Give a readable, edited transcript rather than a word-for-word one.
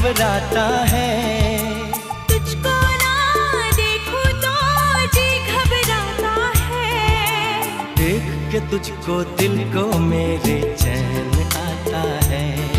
घबराता है। तुझको ना देखूं तो जी घबराता है। देख के तुझको दिल को मेरे चैन आता है।